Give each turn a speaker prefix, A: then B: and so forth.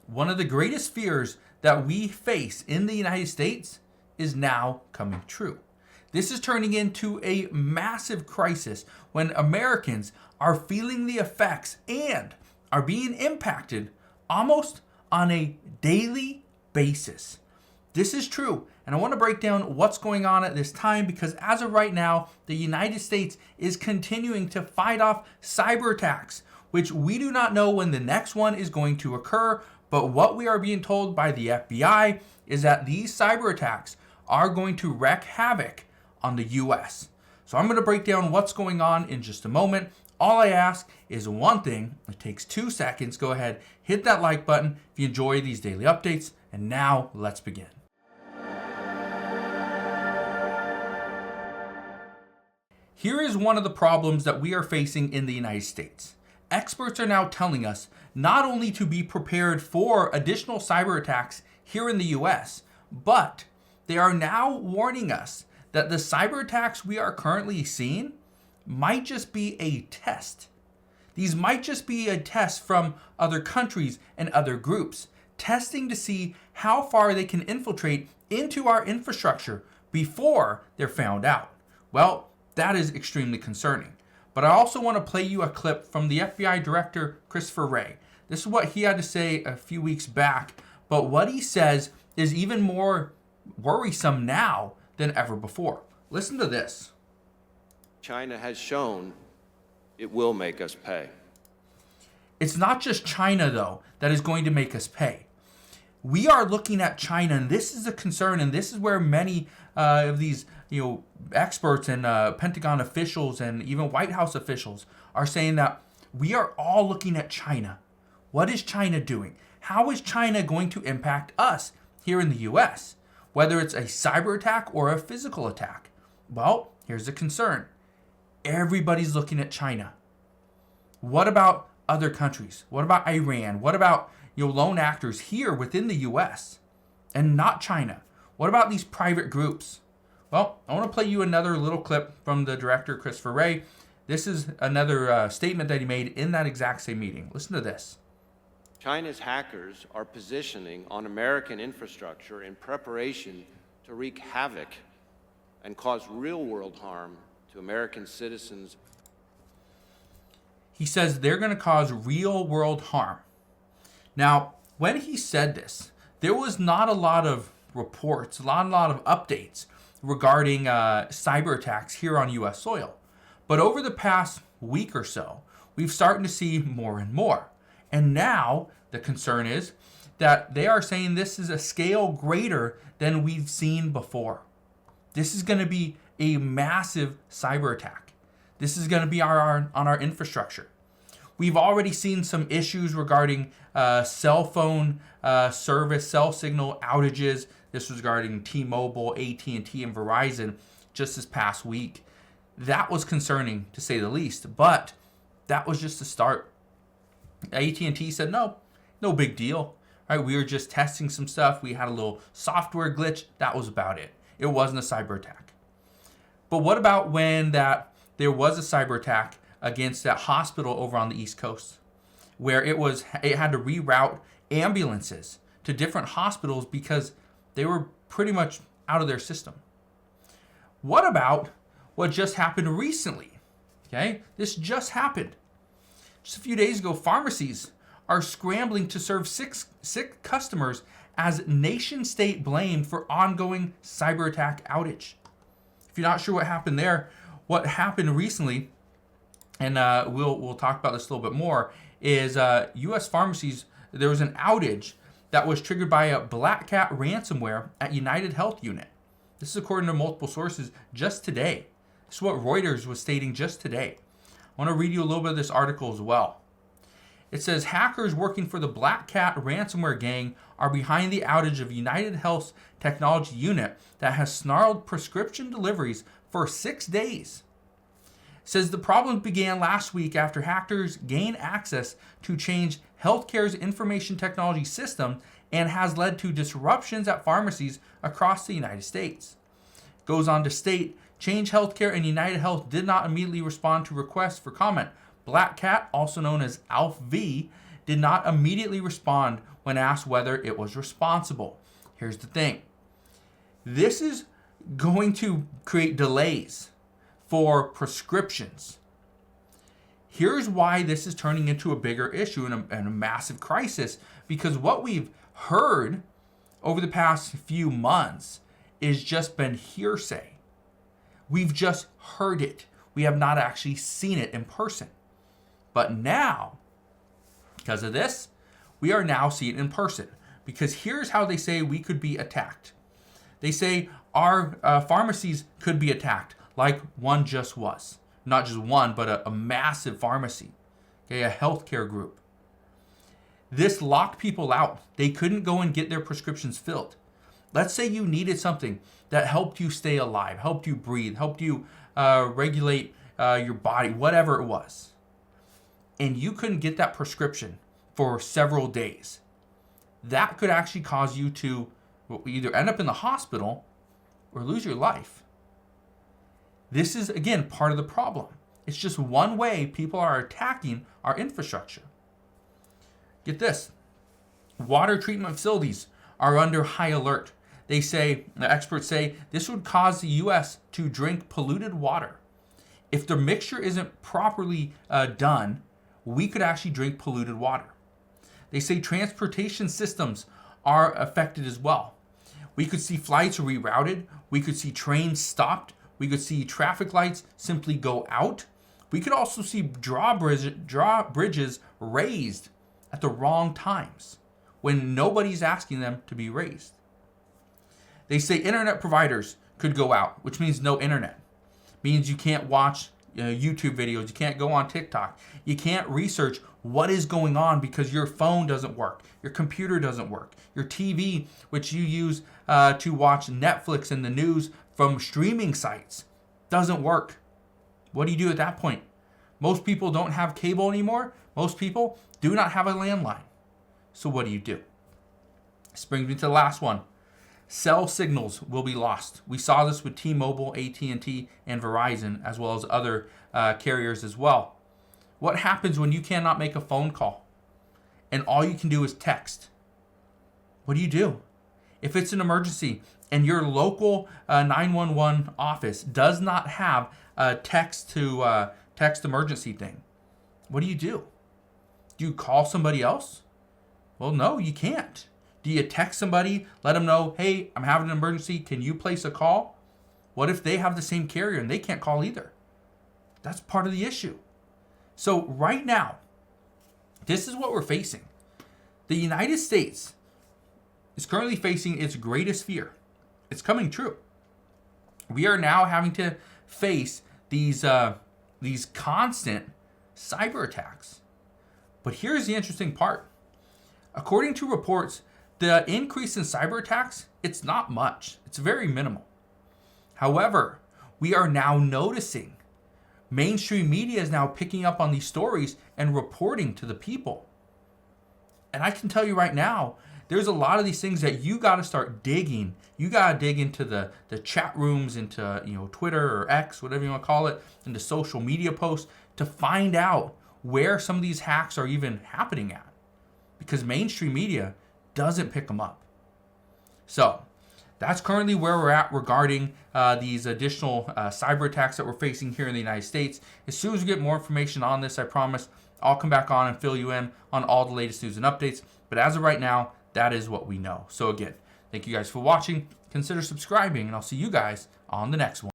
A: one of the greatest fears that we face in the United States is now coming true. This is turning into a massive crisis when Americans are feeling the effects and are being impacted almost on a daily basis. This is true, and I want to break down what's going on at this time because as of right now, the United States is continuing to fight off cyber attacks, which we do not know when the next one is going to occur, but what we are being told by the FBI is that these cyber attacks are going to wreak havoc on the US. So I'm going to break down what's going on in just a moment. All I ask is one thing. It takes 2 seconds. Go ahead, hit that like button if you enjoy these daily updates. And now let's begin. Here is one of the problems that we are facing in the United States. Experts are now telling us not only to be prepared for additional cyber attacks here in the US, but they are now warning us that the cyber attacks we are currently seeing might just be a test. These might just be a test from other countries and other groups, testing to see how far they can infiltrate into our infrastructure before they're found out. Well, that is extremely concerning. But I also want to play you a clip from the FBI Director, Christopher Wray. This is what he had to say a few weeks back, but what he says is even more worrisome now than ever before. Listen to this.
B: China has shown it will make us pay.
A: It's not just China, though, that is going to make us pay. We are looking at China, and this is a concern, and this is where many of these experts and Pentagon officials and even White House officials are saying that we are all looking at China. What is China doing? How is China going to impact us here in the US? Whether it's a cyber attack or a physical attack. Well, here's the concern. Everybody's looking at China. What about other countries? What about Iran? What about lone actors here within the US and not China? What about these private groups? Well, I want to play you another little clip from the director, Christopher Wray. This is another statement that he made in that exact same meeting. Listen to this.
B: China's hackers are positioning on American infrastructure in preparation to wreak havoc and cause real-world harm to American citizens.
A: He says they're going to cause real-world harm. Now, when he said this, there was not a lot of reports, a lot of updates regarding cyber attacks here on U.S. soil. But over the past week or so, we've started to see more and more. And now the concern is that they are saying this is a scale greater than we've seen before. This is going to be a massive cyber attack. This is going to be on our infrastructure. We've already seen some issues regarding cell phone service, cell signal outages. This was regarding T-Mobile, AT&T, and Verizon just this past week. That was concerning, to say the least, but that was just the start. AT&T said, no big deal. Right? We were just testing some stuff. We had a little software glitch. That was about it. It wasn't a cyber attack. But what about when there was a cyber attack against that hospital over on the East Coast, where it had to reroute ambulances to different hospitals because they were pretty much out of their system? What about what just happened recently? Okay, this just happened. Just a few days ago, pharmacies are scrambling to serve sick customers as nation-state blamed for ongoing cyber attack outage. If you're not sure what happened there, what happened recently, and we'll talk about this a little bit more, is U.S. pharmacies, there was an outage that was triggered by a Black Cat ransomware at United Health Unit. This is according to multiple sources just today. This is what Reuters was stating just today. I want to read you a little bit of this article as well. It says, hackers working for the Black Cat ransomware gang are behind the outage of United Health's technology unit that has snarled prescription deliveries for 6 days. It says the problem began last week after hackers gained access to Change Healthcare's information technology system and has led to disruptions at pharmacies across the United States. It goes on to state, Change Healthcare and United Health did not immediately respond to requests for comment. Black Cat, also known as Alpha V, did not immediately respond when asked whether it was responsible. Here's the thing. This is going to create delays for prescriptions. Here's why this is turning into a bigger issue and a massive crisis, because what we've heard over the past few months is just been hearsay. We've just heard it. We have not actually seen it in person. But now, because of this, we are now seeing it in person. Because here's how they say we could be attacked. They say our pharmacies could be attacked, like one just was. Not just one, but a massive pharmacy, okay, a healthcare group. This locked people out. They couldn't go and get their prescriptions filled. Let's say you needed something that helped you stay alive, helped you breathe, helped you regulate your body, whatever it was. And you couldn't get that prescription for several days. That could actually cause you to either end up in the hospital or lose your life. This is, again, part of the problem. It's just one way people are attacking our infrastructure. Get this. Water treatment facilities are under high alert. The experts say, this would cause the U.S. to drink polluted water. If the mixture isn't properly done, we could actually drink polluted water. They say transportation systems are affected as well. We could see flights rerouted. We could see trains stopped. We could see traffic lights simply go out. We could also see drawbridges raised at the wrong times when nobody's asking them to be raised. They say internet providers could go out, which means no internet. Means you can't watch YouTube videos. You can't go on TikTok. You can't research what is going on because your phone doesn't work. Your computer doesn't work. Your TV, which you use to watch Netflix and the news from streaming sites, doesn't work. What do you do at that point? Most people don't have cable anymore. Most people do not have a landline. So what do? This brings me to the last one. Cell signals will be lost. We saw this with T-Mobile, AT&T, and Verizon, as well as other carriers as well. What happens when you cannot make a phone call and all you can do is text? What do? If it's an emergency and your local 911 office does not have a text emergency thing, what do? Do you call somebody else? Well, no, you can't. Do you text somebody, let them know, hey, I'm having an emergency, can you place a call? What if they have the same carrier and they can't call either? That's part of the issue. So right now, this is what we're facing. The United States is currently facing its greatest fear. It's coming true. We are now having to face these constant cyber attacks. But here's the interesting part. According to reports, the increase in cyber attacks, it's not much. It's very minimal. However, we are now noticing mainstream media is now picking up on these stories and reporting to the people. And I can tell you right now, there's a lot of these things that you got to start digging. You got to dig into the chat rooms, into Twitter or X, whatever you want to call it, into social media posts to find out where some of these hacks are even happening at. Because mainstream media doesn't pick them up. So that's currently where we're at regarding these additional cyber attacks that we're facing here in the United States. As soon as we get more information on this, I promise I'll come back on and fill you in on all the latest news and updates. But as of right now, that is what we know. So again, thank you guys for watching. Consider subscribing, and I'll see you guys on the next one.